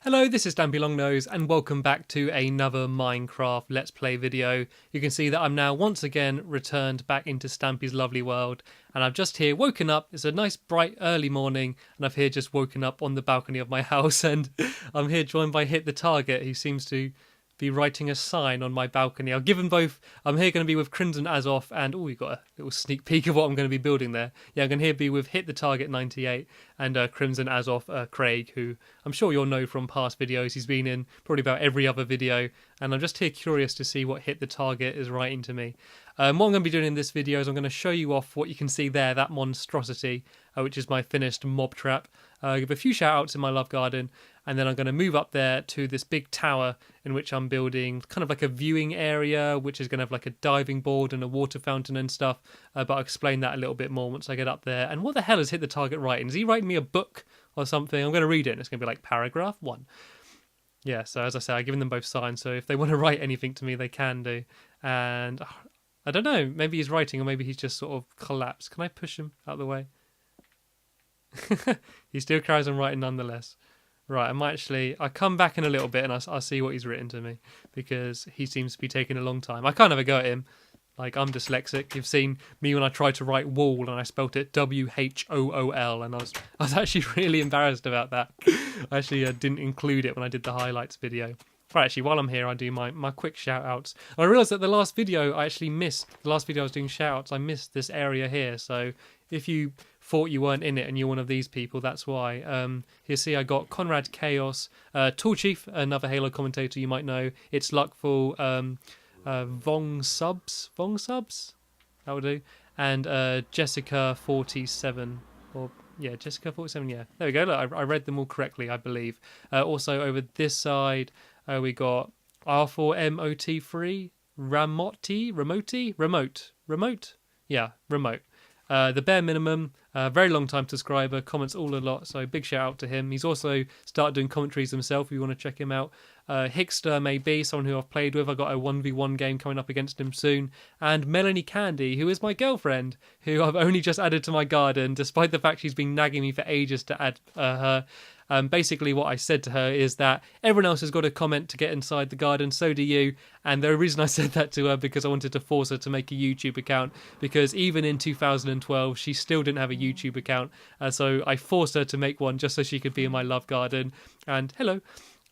Hello, this is stampylongnose and welcome back to another Minecraft Let's Play video. You can see that I'm now once again returned back into Stampy's lovely world, and I've just here woken up. It's a nice bright early morning and I've here just woken up on the balcony of my house, and I'm here joined by Hit the Target, who seems to be writing a sign on my balcony. I'll give them both. I'm here going to be with Crimson Azoth and we got a little sneak peek of what I'm going to be building there. Yeah, I'm going to here be with Hit the Target 98 and Crimson Azoth Craig, who I'm sure you'll know from past videos. He's been in probably about every other video, and I'm just here curious to see what Hit the Target is writing to me. What I'm going to be doing in this video is I'm going to show you off what you can see there, that monstrosity, which is my finished mob trap. Give a few shout outs in my love garden, and then I'm going to move up there to this big tower in which I'm building kind of like a viewing area, which is going to have like a diving board and a water fountain and stuff, but I'll explain that a little bit more once I get up there. And what the hell is Hit the Target writing? Is he writing me a book or something? I'm going to read it and it's going to be like paragraph 1. Yeah, so as I say, I've given them both signs, so if they want to write anything to me, they can do. And I don't know, maybe he's writing or maybe he's just sort of collapsed. Can I push him out of the way? He still carries on writing nonetheless. Right, I come back in a little bit and I'll see what he's written to me, because he seems to be taking a long time. I can't have a go at him. Like, I'm dyslexic. You've seen me when I tried to write wall and I spelt it WHOOL, and I was actually really embarrassed about that. I actually didn't include it when I did the highlights video. Right, actually, while I'm here, I do my quick shout-outs. I realised that the last video I actually missed. The last video I was doing shout-outs, I missed this area here. So if you thought you weren't in it and you're one of these people, that's why. Here, see, I got Conrad Chaos, Tool Chief, another Halo commentator you might know. It's Luckful, Vong Subs, that would do. And Jessica 47, or yeah, Jessica 47, yeah. There we go, look, I read them all correctly, I believe. Also over this side, we got R4MOT3, Remote. Yeah, Remote. The bare minimum, very long time subscriber, comments all a lot, so big shout out to him. He's also started doing commentaries himself if you want to check him out. Hickster maybe, someone who I've played with. I've got a 1v1 game coming up against him soon. And Melanie Candy, who is my girlfriend, who I've only just added to my garden, despite the fact she's been nagging me for ages to add her. Basically what I said to her is that everyone else has got a comment to get inside the garden, so do you. And the reason I said that to her because I wanted to force her to make a YouTube account, because even in 2012 she still didn't have a YouTube account, so I forced her to make one just so she could be in my love garden. And hello.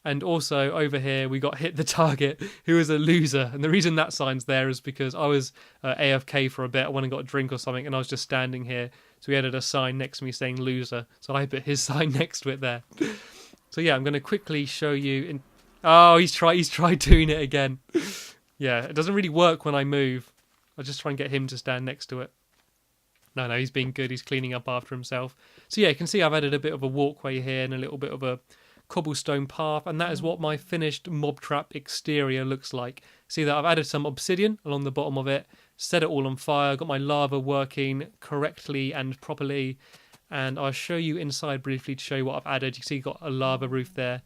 And also over here we got Hit the Target, who is a loser, and the reason that sign's there is because I was AFK for a bit. I went and got a drink or something and I was just standing here, so he added a sign next to me saying loser, so I put his sign next to it there. So yeah, I'm going to quickly show you oh, he's tried doing it again. Yeah, it doesn't really work when I move. I'll just try and get him to stand next to it. No, he's being good. He's cleaning up after himself. So yeah, you can see I've added a bit of a walkway here and a little bit of a cobblestone path, and that is what my finished mob trap exterior looks like. See that I've added some obsidian along the bottom of it, set it all on fire, got my lava working correctly and properly, and I'll show you inside briefly to show you what I've added. You see you've got a lava roof there.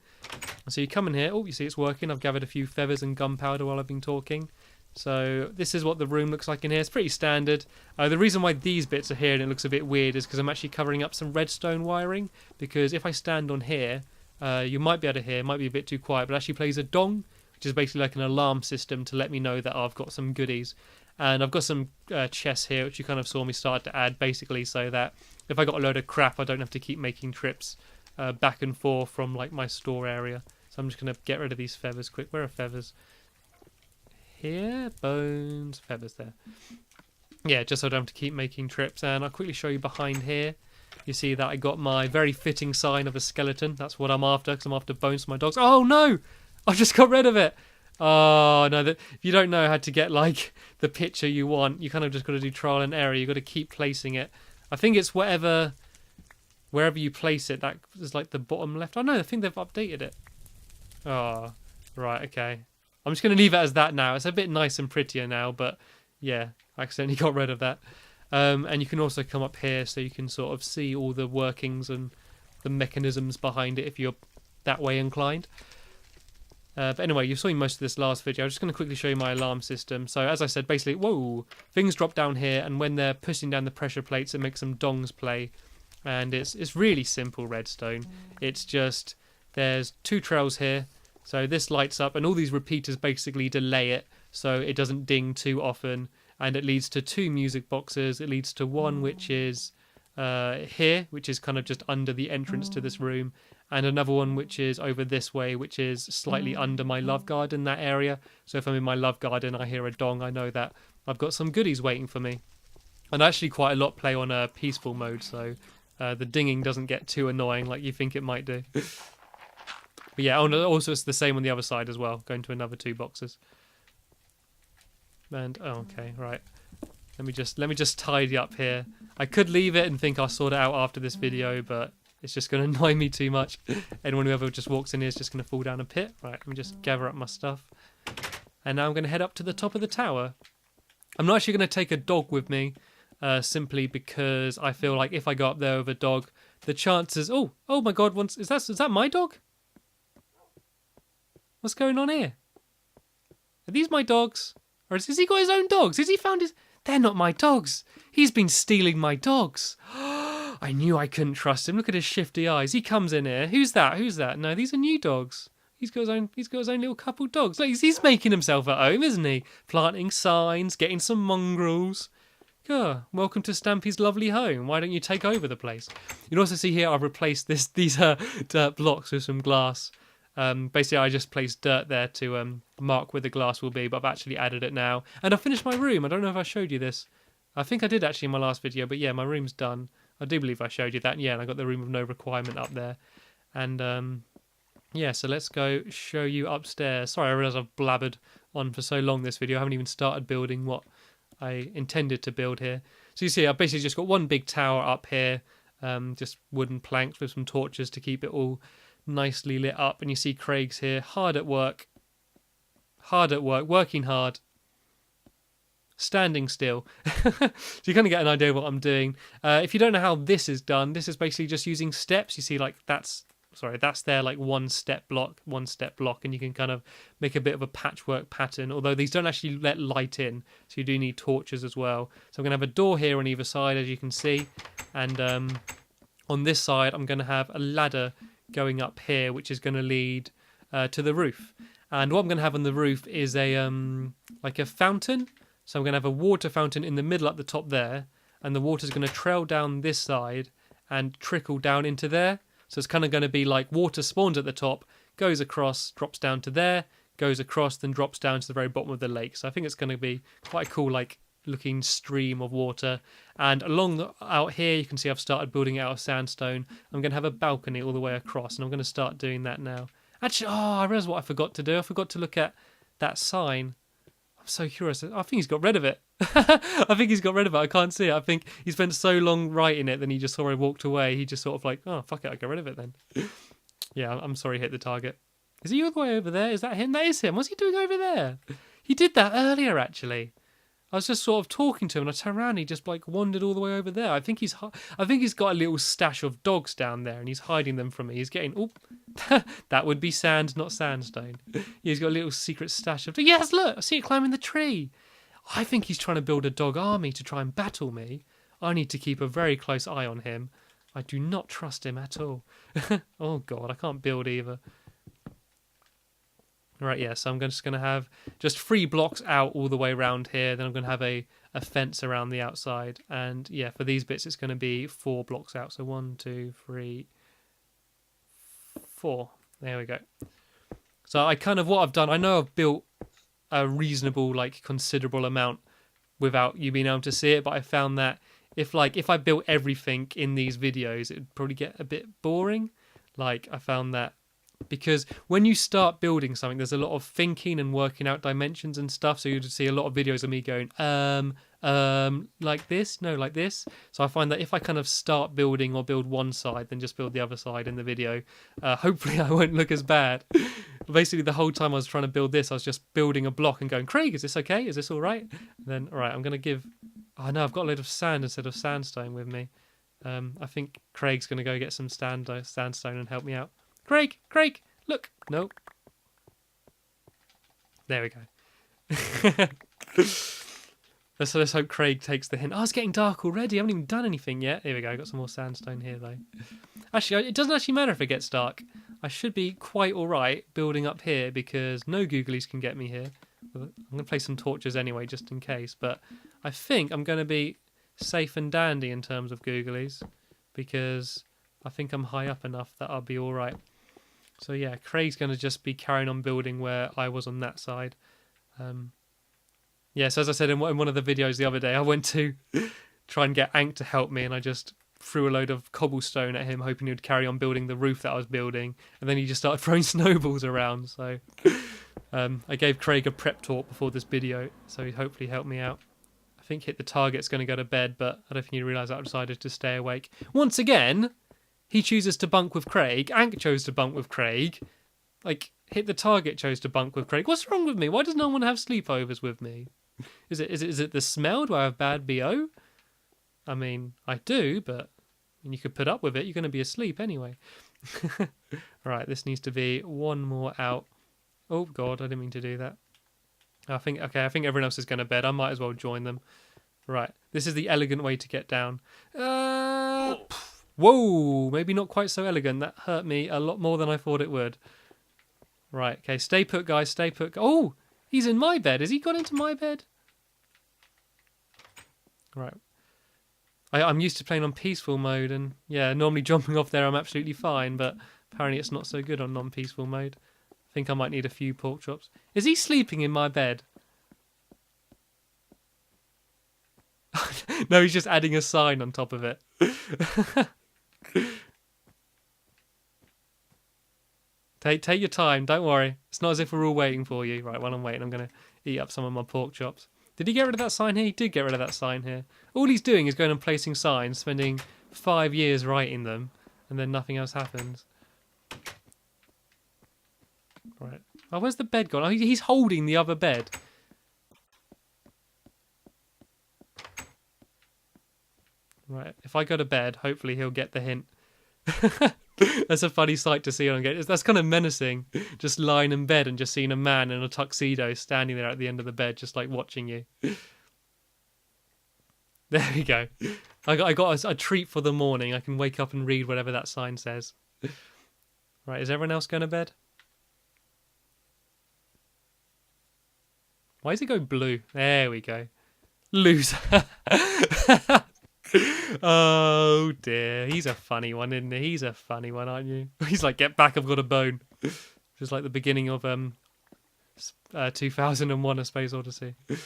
So you come in here, oh, you see it's working. I've gathered a few feathers and gunpowder while I've been talking. So this is what the room looks like in here. It's pretty standard. The reason why these bits are here and it looks a bit weird is because I'm actually covering up some redstone wiring, because if I stand on here, you might be able to hear, it might be a bit too quiet, but it actually plays a dong, which is basically like an alarm system to let me know that I've got some goodies. And I've got some chests here, which you kind of saw me start to add, basically so that if I got a load of crap, I don't have to keep making trips back and forth from like my store area. So I'm just going to get rid of these feathers quick. Where are feathers? Here, bones, feathers there. Yeah, just so I don't have to keep making trips. And I'll quickly show you behind here. You see that I got my very fitting sign of a skeleton. That's what I'm after, because I'm after bones for my dogs. Oh no! I've just got rid of it. Oh no! If you don't know how to get like the picture you want, you kind of just got to do trial and error. You got to keep placing it. I think it's wherever you place it. That is like the bottom left. Oh no! I think they've updated it. Oh, right. Okay. I'm just going to leave it as that now. It's a bit nice and prettier now, but yeah, I accidentally got rid of that. And you can also come up here so you can sort of see all the workings and the mechanisms behind it if you're that way inclined. But anyway, you've seen most of this last video. I'm just going to quickly show you my alarm system. So as I said, basically, whoa, things drop down here, and when they're pushing down the pressure plates, it makes some dongs play. And it's really simple redstone. It's just there's 2 trails here. So this lights up, and all these repeaters basically delay it so it doesn't ding too often. And it leads to 2 music boxes. It leads to one which is here, which is kind of just under the entrance to this room, and another one which is over this way, which is slightly under my love garden, that area. So if I'm in my love garden, I hear a dong, I know that I've got some goodies waiting for me. And actually quite a lot play on a peaceful mode, so the dinging doesn't get too annoying like you think it might do. But yeah, also it's the same on the other side as well, going to another 2 boxes. And okay, right. Let me just tidy up here. I could leave it and think I'll sort it out after this video, but it's just going to annoy me too much. Anyone who ever just walks in here is just going to fall down a pit. Right, let me just gather up my stuff. And now I'm going to head up to the top of the tower. I'm not actually going to take a dog with me, simply because I feel like if I go up there with a dog, the chances... Oh my God, is that my dog? What's going on here? Are these my dogs? Or has he got his own dogs? Has he found his... They're not my dogs. He's been stealing my dogs. I knew I couldn't trust him. Look at his shifty eyes. He comes in here. Who's that? Who's that? No, these are new dogs. He's got his own little couple dogs. Look, he's making himself at home, isn't he? Planting signs, getting some mongrels. Welcome to Stampy's lovely home. Why don't you take over the place? You can also see here I've replaced these dirt blocks with some glass. Basically, I just placed dirt there to mark where the glass will be, but I've actually added it now. And I've finished my room. I don't know if I showed you this. I think I did actually in my last video, but yeah, my room's done. I do believe I showed you that. Yeah, and I got the room of no requirement up there. And yeah, so let's go show you upstairs. Sorry, I realise I've blabbered on for so long this video. I haven't even started building what I intended to build here. So you see, I've basically just got one big tower up here, just wooden planks with some torches to keep it all nicely lit up. And you see Craig's here, hard at work, working hard, standing still. So you kind of get an idea of what I'm doing. If you don't know how this is done, this is basically just using steps. You see, like that's their like one step block, and you can kind of make a bit of a patchwork pattern, although these don't actually let light in, so you do need torches as well. So I'm going to have a door here on either side, as you can see, and on this side I'm going to have a ladder going up here, which is going to lead to the roof. And what I'm going to have on the roof is a like a fountain. So I'm going to have a water fountain in the middle at the top there, and the water's going to trail down this side and trickle down into there. So it's kind of going to be like water spawns at the top, goes across, drops down to there, goes across, then drops down to the very bottom of the lake. So I think it's going to be quite a cool, like, looking stream of water. And out here, you can see I've started building it out of sandstone. I'm going to have a balcony all the way across, and I'm going to start doing that now. Actually, I realised what I forgot to do. I forgot to look at that sign. I'm so curious. I think he's got rid of it. I think he's got rid of it. I can't see it. I think he spent so long writing it, then he just saw I walked away. He just sort of like, oh, fuck it, I'll get rid of it then. Yeah, I'm sorry, hit the target. Is he all the way over there? Is that him? That is him. What's he doing over there? He did that earlier, actually. I was just sort of talking to him, and I turned around and he just like wandered all the way over there. I think he's got a little stash of dogs down there, and he's hiding them from me. He's getting... Oh, that would be sand, not sandstone. Yeah, he's got a little secret stash of... Yes, look! I see it climbing the tree. I think he's trying to build a dog army to try and battle me. I need to keep a very close eye on him. I do not trust him at all. Oh, God, I can't build either. Right, yeah, so I'm just going to have just 3 blocks out all the way around here. Then I'm going to have a fence around the outside. And, yeah, for these bits, it's going to be 4 blocks out. So 1, 2, 3, 4. There we go. So what I've done, I know I've built a reasonable, like, considerable amount without you being able to see it. But I found that if I built everything in these videos, it would probably get a bit boring. Like, I found that because when you start building something, there's a lot of thinking and working out dimensions and stuff. So you would see a lot of videos of me going, like this, no, like this. So I find that if I kind of start building or build one side, then just build the other side in the video, hopefully I won't look as bad. Basically, the whole time I was trying to build this, I was just building a block and going, Craig, is this okay? Is this all right? And then, all right, I'm going to give... Oh, no, I've got a load of sand instead of sandstone with me. I think Craig's going to go get some sandstone and help me out. Craig, look. No. There we go. Let's hope Craig takes the hint. Oh, it's getting dark already. I haven't even done anything yet. Here we go. I got some more sandstone here, though. Actually, it doesn't actually matter if it gets dark. I should be quite alright building up here because no googlies can get me here. I'm going to place some torches anyway just in case, but I think I'm going to be safe and dandy in terms of googlies because I think I'm high up enough that I'll be alright. So yeah, Craig's going to just be carrying on building where I was on that side. Yeah, so as I said in one of the videos the other day, I went to try and get Ank to help me and I just threw a load of cobblestone at him hoping he would carry on building the roof that I was building, and then he just started throwing snowballs around. So I gave Craig a prep talk before this video, so he hopefully helped me out. I think hit the target's going to go to bed, but I don't think he realised I decided to stay awake. Once again, he chooses to bunk with Craig. Ank chose to bunk with Craig. Like, hit the target chose to bunk with Craig. What's wrong with me? Why does no one have sleepovers with me? Is it the smell? Do I have bad BO? I mean, I do, but you could put up with it. You're going to be asleep anyway. Right, this needs to be one more out. Oh, God, I didn't mean to do that. I think everyone else is going to bed. I might as well join them. Right, this is the elegant way to get down. Whoa, maybe not quite so elegant. That hurt me a lot more than I thought it would. Right, okay, stay put, guys, stay put. Oh, he's in my bed. Has he got into my bed? Right. I'm used to playing on peaceful mode, and yeah, normally jumping off there I'm absolutely fine, but apparently it's not so good on non-peaceful mode. I think I might need a few pork chops. Is he sleeping in my bed? No, he's just adding a sign on top of it. Take your time, don't worry. It's not as if we're all waiting for you. Right, while I'm waiting, I'm going to eat up some of my pork chops. Did he get rid of that sign here? He did get rid of that sign here. All he's doing is going and placing signs, spending 5 years writing them, and then nothing else happens. Right. Oh, where's the bed gone? Oh, he's holding the other bed. Right. If I go to bed, hopefully he'll get the hint. That's a funny sight to see on game. That's kind of menacing, just lying in bed and just seeing a man in a tuxedo standing there at the end of the bed, just like watching you. There we go. I got a treat for the morning. I can wake up and read whatever that sign says. Right, is everyone else going to bed? Why does it go blue? There we go. Loser. Oh dear, he's a funny one, isn't he? He's a funny one, aren't you? He's like, get back, I've got a bone. Just like the beginning of 2001: A Space Odyssey. That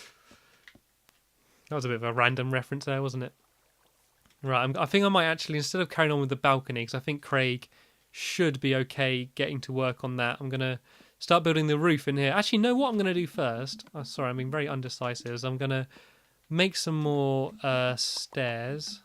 was a bit of a random reference there, wasn't it? Right, I think I might actually, instead of carrying on with the balcony, because I think Craig should be okay getting to work on that, I'm going to start building the roof in here. Actually, know what I'm going to do first? Oh, sorry, I'm being very undecisive. Is I'm going to make some more stairs.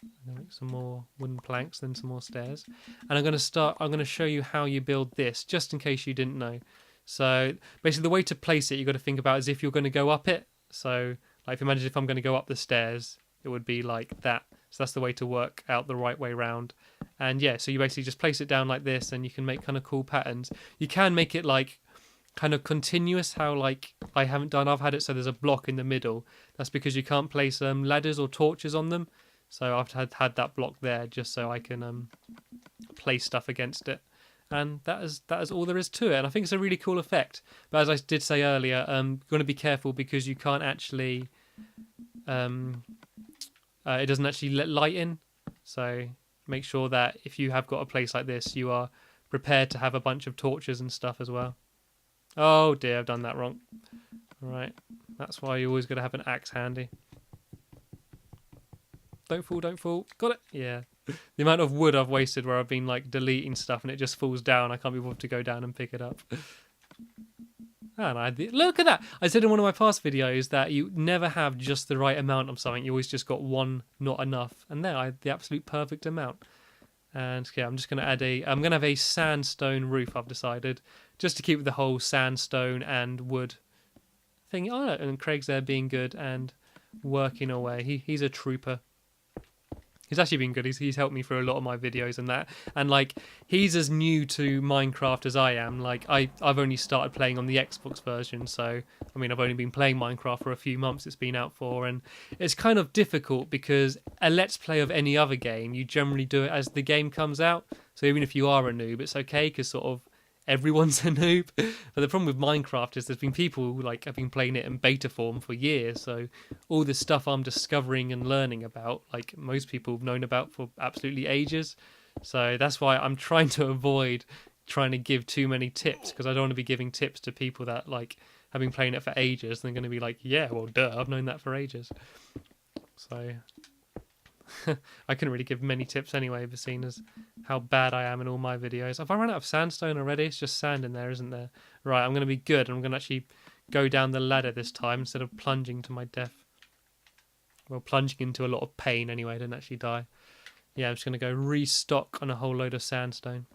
I'm going to make some more wooden planks, then some more stairs. And I'm going to show you how you build this, just in case you didn't know. So basically the way to place it, you've got to think about is if you're going to go up it. So like imagine if I'm going to go up the stairs, it would be like that. So that's the way to work out the right way round. And yeah, so you basically just place it down like this and you can make kind of cool patterns. You can make it like kind of continuous, how like I've had it so there's a block in the middle. That's because you can't place ladders or torches on them. So I've had that block there just so I can place stuff against it. And that is all there is to it. And I think it's a really cool effect. But as I did say earlier, you're going to be careful because you can't actually it doesn't actually let light in. So make sure that if you have got a place like this, you are prepared to have a bunch of torches and stuff as well. Oh dear, I've done that wrong. Right, that's why you always got to have an axe handy. Don't fall, don't fall. Got it. Yeah. The amount of wood I've wasted where I've been like deleting stuff and it just falls down. I can't be bothered to go down and pick it up. And look at that. I said in one of my past videos that you never have just the right amount of something. You always just got one, not enough. And there I had the absolute perfect amount. And yeah, I'm just going to add I'm going to have a sandstone roof, I've decided, just to keep with the whole sandstone and wood thing. Oh, and Craig's there being good and working away. He's a trooper. He's actually been good. He's helped me through a lot of my videos and that. And like, he's as new to Minecraft as I am. Like, I've only started playing on the Xbox version, so I mean, I've only been playing Minecraft for a few months. It's been out for, and it's kind of difficult because a Let's Play of any other game, you generally do it as the game comes out. So even if you are a noob, it's okay because sort of everyone's a noob. But the problem with Minecraft is there's been people who like have been playing it in beta form for years, so all this stuff I'm discovering and learning about, like most people have known about for absolutely ages. So that's why I'm trying to avoid trying to give too many tips, because I don't want to be giving tips to people that like have been playing it for ages and they're going to be like, yeah, well duh, I've known that for ages. So I couldn't really give many tips anyway, but seeing as how bad I am in all my videos. Have I run out of sandstone already? It's just sand in there, isn't there? Right, I'm going to be good. I'm going to actually go down the ladder this time instead of plunging to my death. Well, plunging into a lot of pain anyway. I didn't actually die. Yeah, I'm just going to go restock on a whole load of sandstone.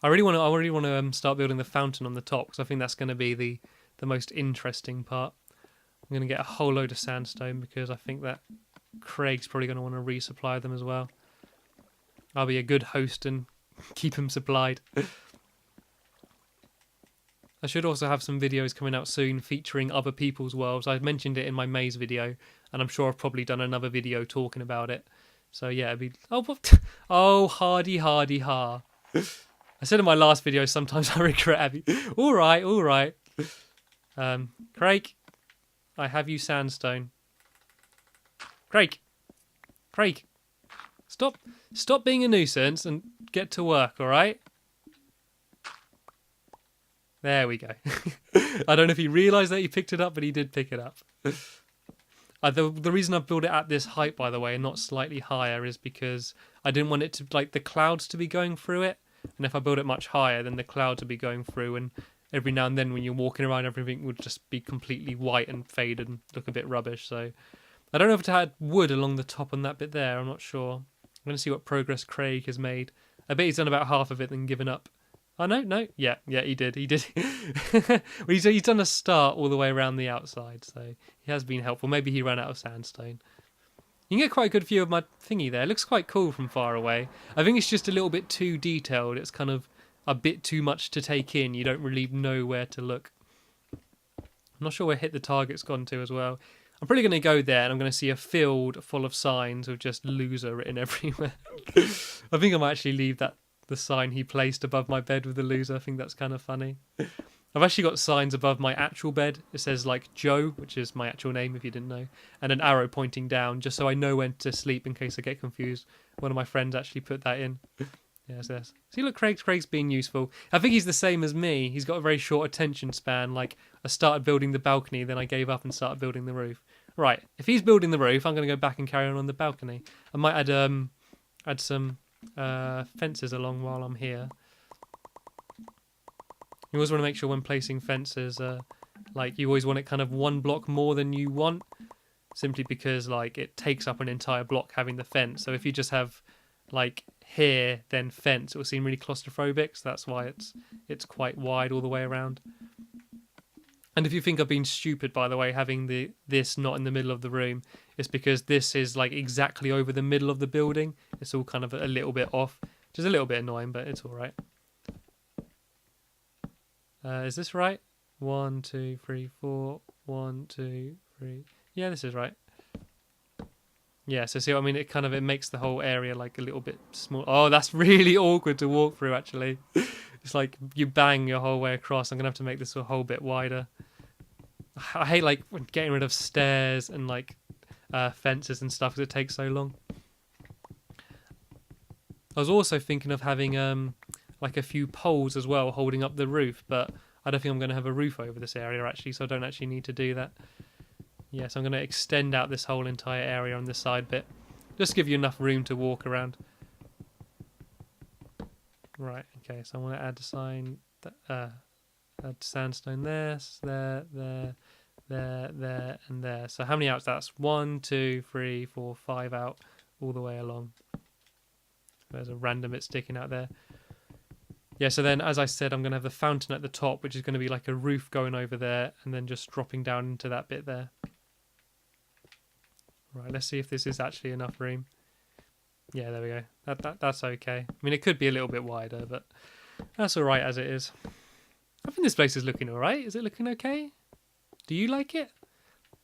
I really want to start building the fountain on the top, because I think that's going to be the most interesting part. I'm going to get a whole load of sandstone because I think that Craig's probably going to want to resupply them as well. I'll be a good host and keep him supplied. I should also have some videos coming out soon featuring other people's worlds. I mentioned it in my maze video, and I'm sure I've probably done another video talking about it. So yeah, it'd be... Oh, what? Oh, hardy, hardy, ha. I said in my last video, sometimes I regret having... All right. Craig, I have you sandstone. Craig, stop being a nuisance and get to work, all right? There we go. I don't know if he realised that he picked it up, but he did pick it up. The reason I've built it at this height, by the way, and not slightly higher, is because I didn't want it to, like, the clouds to be going through it. And if I build it much higher, then the clouds would be going through, and every now and then when you're walking around, everything would just be completely white and faded and look a bit rubbish. So I don't know if it had wood along the top on that bit there. I'm not sure. I'm going to see what progress Craig has made. I bet he's done about half of it and given up. Oh, no. Yeah, he did. Well, he's done a start all the way around the outside, so he has been helpful. Maybe he ran out of sandstone. You can get quite a good view of my thingy there. It looks quite cool from far away. I think it's just a little bit too detailed. It's kind of a bit too much to take in. You don't really know where to look. I'm not sure where hit the target's gone to as well. I'm probably going to go there and I'm going to see a field full of signs with just loser written everywhere. I think I might actually leave the sign he placed above my bed with the loser. I think that's kind of funny. I've actually got signs above my actual bed. It says like Joe, which is my actual name if you didn't know, and an arrow pointing down just so I know when to sleep in case I get confused. One of my friends actually put that in. Yes. See, look, Craig's being useful. I think he's the same as me. He's got a very short attention span. Like, I started building the balcony, then I gave up and started building the roof. Right, if he's building the roof, I'm going to go back and carry on the balcony. I might add some fences along while I'm here. You always want to make sure when placing fences, like, you always want it kind of one block more than you want, simply because, like, it takes up an entire block having the fence. So if you just have, like, here, then fence, it will seem really claustrophobic, so that's why it's quite wide all the way around. And if you think I've been stupid, by the way, having this not in the middle of the room, it's because this is, like, exactly over the middle of the building. It's all kind of a little bit off, which is a little bit annoying, but it's all right. Is this right? 1, 2, 3, 4. 1, 2, 3. Yeah, this is right. Yeah, so see what I mean? It makes the whole area like a little bit small. Oh, that's really awkward to walk through, actually. It's like you bang your whole way across. I'm going to have to make this a whole bit wider. I hate like getting rid of stairs and like fences and stuff because it takes so long. I was also thinking of having like a few poles as well holding up the roof, but I don't think I'm going to have a roof over this area actually, so I don't actually need to do that. Yes, I'm going to extend out this whole entire area on this side bit, just to give you enough room to walk around. Right, okay, so I want to add a sign, add sandstone there, there, and there. So how many outs? That's 1, 2, 3, 4, 5 out all the way along. There's a random bit sticking out there. Yeah, so then, as I said, I'm going to have the fountain at the top, which is going to be like a roof going over there, and then just dropping down into that bit there. Right, let's see if this is actually enough room. Yeah, there we go. That's okay. I mean, it could be a little bit wider, but that's all right as it is. I think this place is looking all right. Is it looking okay? Do you like it?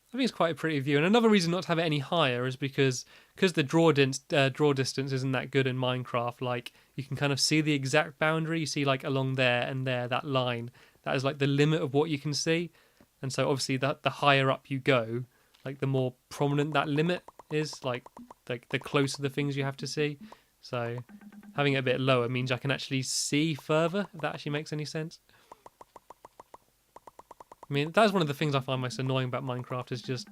I think it's quite a pretty view. And another reason not to have it any higher is because the draw distance isn't that good in Minecraft. Like, you can kind of see the exact boundary. You see, like, along there and there, that line. That is, like, the limit of what you can see. And so, obviously, the higher up you go, like, the more prominent that limit is. Like the closer the things you have to see. So, having it a bit lower means I can actually see further, if that actually makes any sense. I mean, that's one of the things I find most annoying about Minecraft is just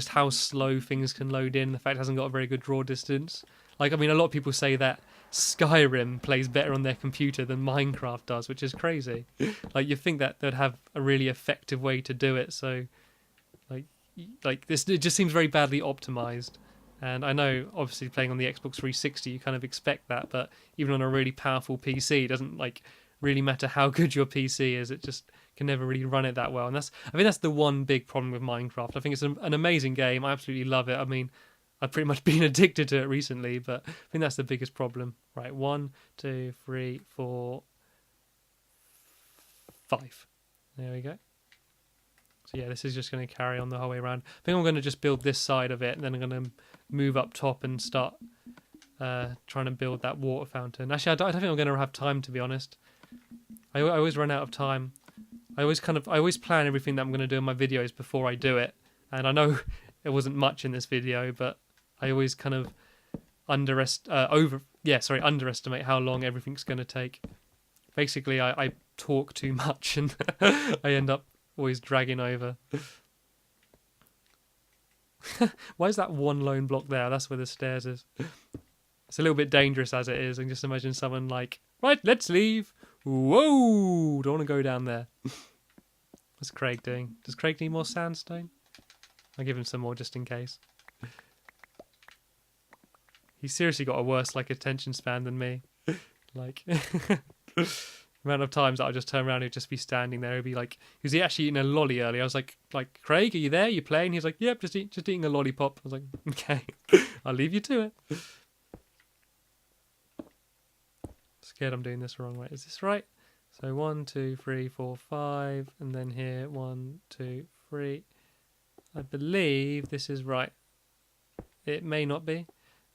how slow things can load in. The fact it hasn't got a very good draw distance. Like, I mean, a lot of people say that Skyrim plays better on their computer than Minecraft does, which is crazy. Like, you think that they'd have a really effective way to do it. So, like this, it just seems very badly optimized. And I know, obviously, playing on the Xbox 360, you kind of expect that, but even on a really powerful PC, it doesn't really matter how good your PC is. It just can never really run it that well. And I think that's the one big problem with Minecraft. I think it's an amazing game. I absolutely love it. I mean, I've pretty much been addicted to it recently, but I think that's the biggest problem. Right, 1, 2, 3, 4, 5. There we go. So yeah, this is just going to carry on the whole way around. I think I'm going to just build this side of it, and then I'm going to move up top and start trying to build that water fountain. Actually, I don't think I'm going to have time, to be honest. I always run out of time. I always plan everything that I'm going to do in my videos before I do it. And I know it wasn't much in this video, but I always kind of underestimate how long everything's going to take. Basically, I talk too much and I end up always dragging over. Why is that one lone block there? That's where the stairs is. It's a little bit dangerous as it is. And just imagine someone like, right, let's leave. Whoa! Don't want to go down there. What's Craig doing? Does Craig need more sandstone? I'll give him some more just in case. He's seriously got a worse attention span than me. The amount of times that I'll just turn around and he'd just be standing there. He'd be like, he was actually eating a lolly earlier. I was like, Craig, are you there? You playing? He's like, yep, just eating a lollipop. I was like, okay, I'll leave you to it. Scared I'm doing this wrong. Right, is this right? So 1, 2, 3, 4, 5, and then here 1, 2, 3. I believe this is right. It may not be.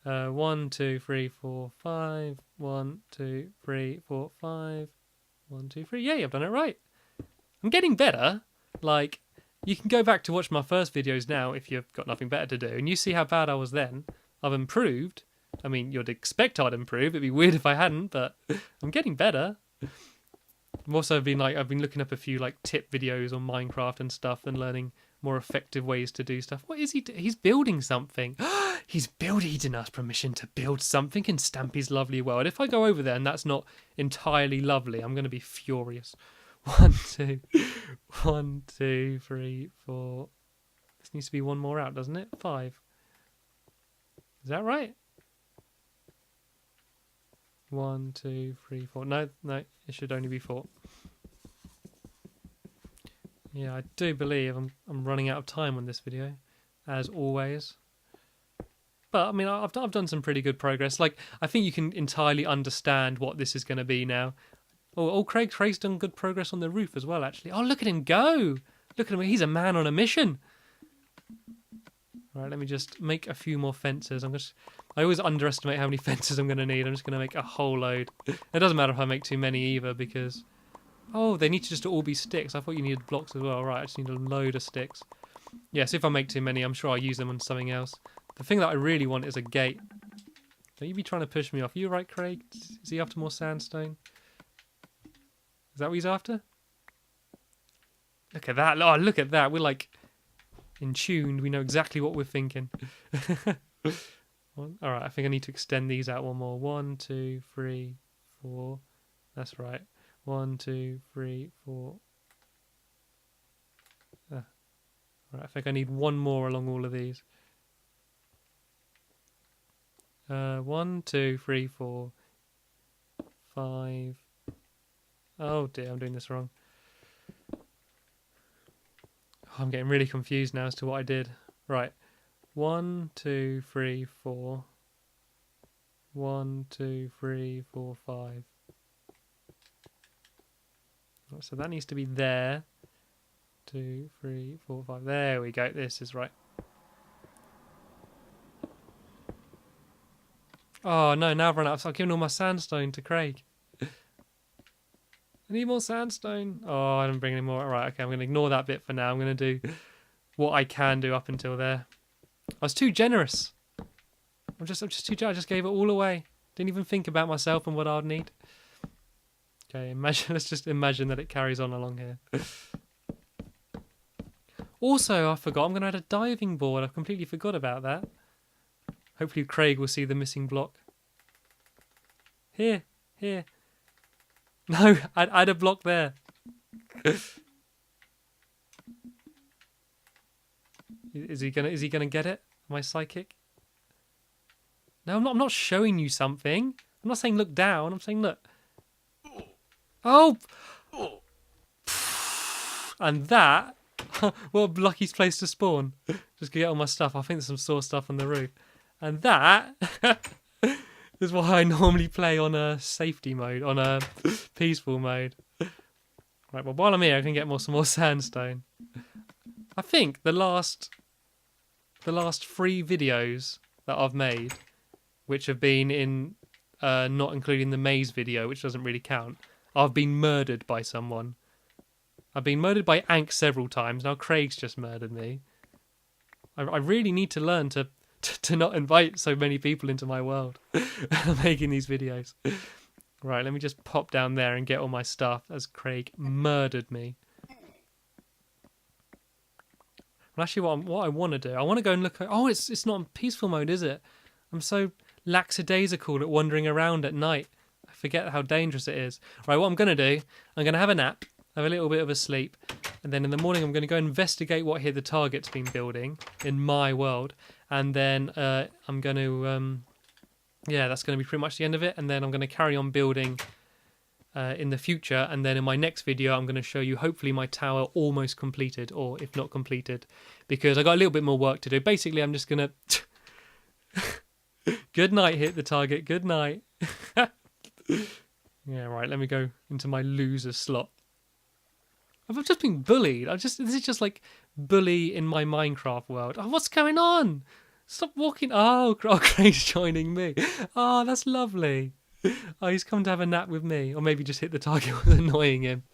1, 2, 3, 4, 5. 1, 2, 3, 4, 5. 1, 2, 3. Yay, I've done it right. I'm getting better. You can go back to watch my first videos now if you've got nothing better to do, and you see how bad I was then. I've improved. I mean, you'd expect I'd improve. It'd be weird if I hadn't, but I'm getting better. I've also been looking up a few tip videos on Minecraft and stuff and learning more effective ways to do stuff. What is he doing? He's building something. He's given us permission to build something in Stampy's lovely world. If I go over there and that's not entirely lovely, I'm going to be furious. 1, 2, 1, 2, 3, 4. This needs to be one more out, doesn't it? 5. Is that right? 1, 2, 3, 4. No, it should only be 4. Yeah, I do believe I'm running out of time on this video, as always. But I mean, I've done some pretty good progress. I think you can entirely understand what this is going to be now. Craig's done good progress on the roof as well, actually. Oh, look at him go! Look at him, he's a man on a mission. Right, let me just make a few more fences. I always underestimate how many fences I'm going to need. I'm just going to make a whole load. It doesn't matter if I make too many either, because... Oh, they need to just all be sticks. I thought you needed blocks as well. Right, I just need a load of sticks. Yes, if I make too many, I'm sure I'll use them on something else. The thing that I really want is a gate. Don't you be trying to push me off. Are you right, Craig? Is he after more sandstone? Is that what he's after? Look at that. Oh, look at that. We're in tune. We know exactly what we're thinking. Alright, I think I need to extend these out one more. 1, 2, 3, 4. That's right. 1, 2, 3, 4. Right, I think I need one more along all of these. 1, 2, 3, 4, 5. Oh dear, I'm doing this wrong. I'm getting really confused now as to what I did. Right, 1, 2, 3, 4. 1, 2, 3, 4, 5. So that needs to be there. 2, 3, 4, 5. There we go. This is right. Oh no, now I've run out. So I've given all my sandstone to Craig. I need more sandstone. Oh, I didn't bring any more. Right, okay, I'm going to ignore that bit for now. I'm going to do what I can do up until there. I was too generous. I'm just too generous. I just gave it all away. Didn't even think about myself and what I'd need. Okay, imagine. Let's just imagine that it carries on along here. Also, I forgot. I'm going to add a diving board. I completely forgot about that. Hopefully Craig will see the missing block. Here. No, add a block there. Is he gonna get it? Am I psychic? No, I'm not showing you something. I'm not saying look down. I'm saying look. Oh! And that, what a lucky place to spawn. Just get all my stuff. I think there's some sore stuff on the roof. And that is why I normally play on a safety mode, on a peaceful mode. Right, well, while I'm here, I can get some more sandstone. I think the last 3 videos that I've made, which have been in, not including the maze video, which doesn't really count, I've been murdered by someone. I've been murdered by Ank several times. Now Craig's just murdered me. I really need to learn to not invite so many people into my world making these videos. Right, let me just pop down there and get all my stuff as Craig murdered me. Well, actually, what I want to do, I want to go and look at... Oh, it's not in peaceful mode, is it? I'm so lackadaisical at wandering around at night. I forget how dangerous it is. Right, what I'm going to do, I'm going to have a nap, have a little bit of a sleep, and then in the morning I'm going to go investigate what here the target's been building in my world, and then I'm going to... yeah, that's going to be pretty much the end of it, and then I'm going to carry on building in the future, and then in my next video I'm going to show you hopefully my tower almost completed, or if not completed, because I got a little bit more work to do. Basically, I'm just going to... Good night, hit the target, good night. Yeah, right, let me go into my loser slot. I've just been bullied. This is just like bully in my Minecraft world. Oh, what's going on? Stop walking. Oh, Craig's joining me. Oh, that's lovely. Oh, he's come to have a nap with me. Or maybe just hit the target with annoying him.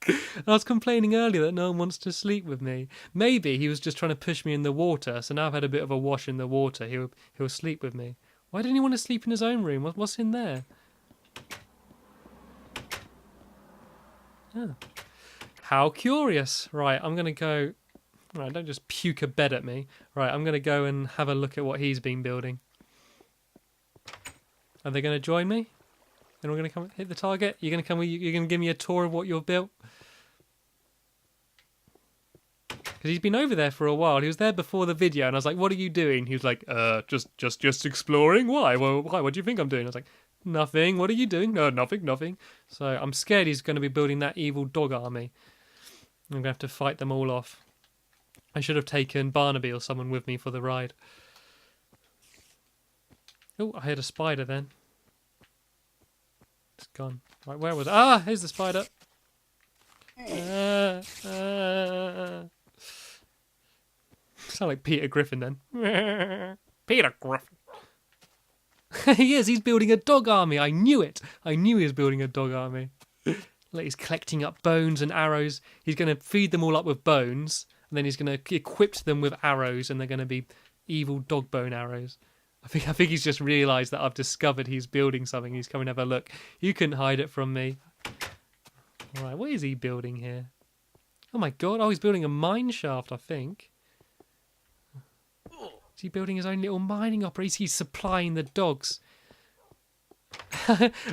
And I was complaining earlier that no one wants to sleep with me. Maybe he was just trying to push me in the water. So now I've had a bit of a wash in the water. He'll sleep with me. Why didn't he want to sleep in his own room? What's in there? Oh. How curious. Right, I'm going to go... Right, don't just puke a bed at me. Right, I'm going to go and have a look at what he's been building. Are they going to join me? And we're going to come hit the target? You're going to come? You're going to give me a tour of what you've built? Because he's been over there for a while. He was there before the video, and I was like, "What are you doing?" He was like, just exploring." Why? Well, why? What do you think I'm doing? I was like, "Nothing. What are you doing?" "No, nothing." So I'm scared he's going to be building that evil dog army. I'm going to have to fight them all off. I should have taken Barnaby or someone with me for the ride. Oh, I heard a spider then. It's gone. Right, where was it? Ah, here's the spider. Sound like Peter Griffin then. Peter Griffin. He is. He's building a dog army. I knew it. I knew he was building a dog army. Like he's collecting up bones and arrows. He's going to feed them all up with bones, and then he's going to equip them with arrows, and they're going to be evil dog bone arrows. I think he's just realised that I've discovered he's building something. He's coming to have a look. You couldn't hide it from me. All right, what is he building here? Oh my god! Oh, he's building a mine shaft, I think. Is he building his own little mining operation? He's supplying the dogs.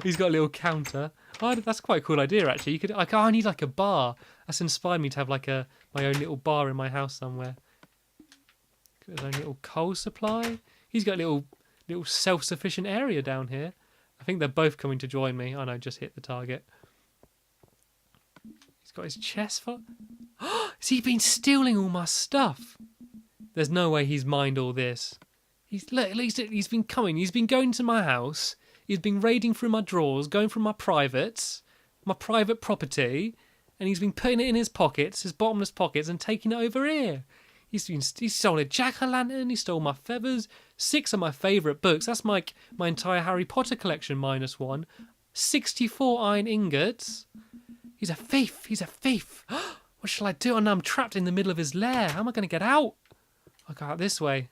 He's got a little counter. Oh, that's quite a cool idea, actually. I need like a bar. That's inspired me to have like my own little bar in my house somewhere. Got his own little coal supply. He's got a little self-sufficient area down here. I think they're both coming to join me. Oh no, just hit the target. He's got his chest full. Has he been stealing all my stuff? There's no way he's mined all this. He's been coming. He's been going to my house. He's been raiding through my drawers, going through my private property, and he's been putting it in his pockets, his bottomless pockets, and taking it over here. He stole a jack-o'-lantern. He stole my feathers. 6 of my favourite books. That's my entire Harry Potter collection minus 1. 64 iron ingots. He's a thief. He's a thief. What shall I do? And I'm trapped in the middle of his lair. How am I going to get out? I'll go out this way.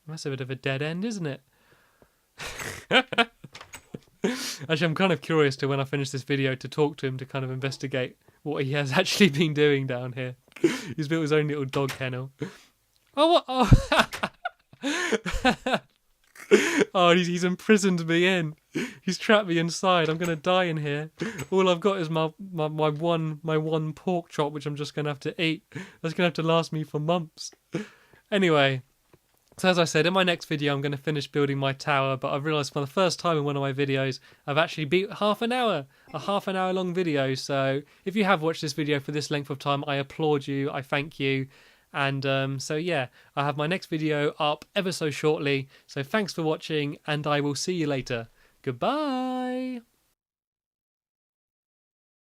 That's a bit of a dead end, isn't it? Actually, I'm kind of curious to, when I finish this video, to talk to him to kind of investigate what he has actually been doing down here. He's built his own little dog kennel. Oh, what? Oh, oh, he's imprisoned me in. He's trapped me inside. I'm gonna die in here. All I've got is my one pork chop, which I'm just gonna have to eat. That's gonna have to last me for months. Anyway, so as I said, in my next video I'm gonna finish building my tower, but I've realised for the first time in one of my videos I've actually beat half an hour long video. So if you have watched this video for this length of time, I applaud you. I thank you. And so yeah, I have my next video up ever so shortly. So thanks for watching, and I will see you later. Goodbye.